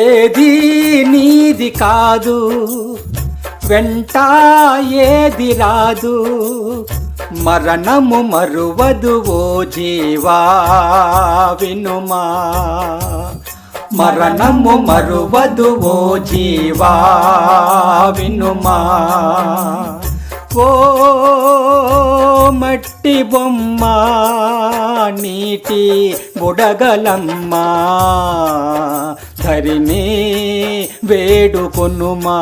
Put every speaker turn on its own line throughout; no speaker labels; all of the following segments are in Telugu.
ఏది నీది కాదు, వెంట ఏది రాదు, మరణము మరువదు ఓ జీవా వినుమా. మరణము మరువదు ఓ జీవా వినుమా. ఓ మట్టి బొమ్మ నీటి బుడగలమ్మ, ధరిని వేడుకొనుమా.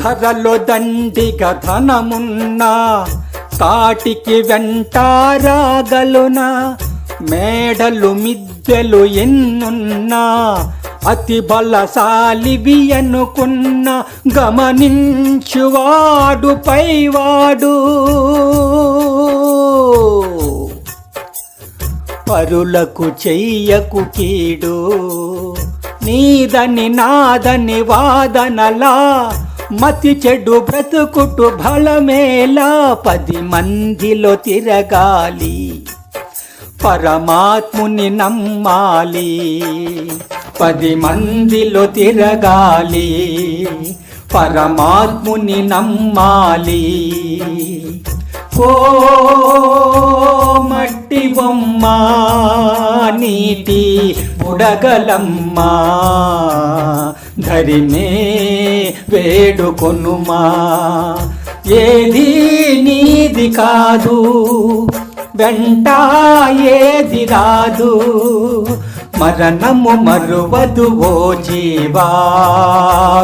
ధరలో దండిగ ధనమున్నా కాటికి వెంటారాగలునా. మేడలు మిద్దెలు ఎన్నున్నా అతి బలశాలివి అనుకున్న, గమనించువాడు పైవాడు. పరులకు చెయ్యకు కీడు, నీదని నాదని వాదనలా. మతి చెడు బ్రతుకుటు బలమేలా, 10 మందిలో తిరగాలి, పరమాత్ముని నమ్మాలి. 10 మందిలో తిరగాలి, పరమాత్ముని నమ్మాలి. ఓ మట్టి బొమ్మ నీటి బుడగలమ్మ, ధరినే వేడుకొనుమా. ఏది నీది కాదు, వెంట ఏది రాదు, మరణము మరువదు ఓ జీవా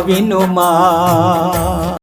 వినుమా.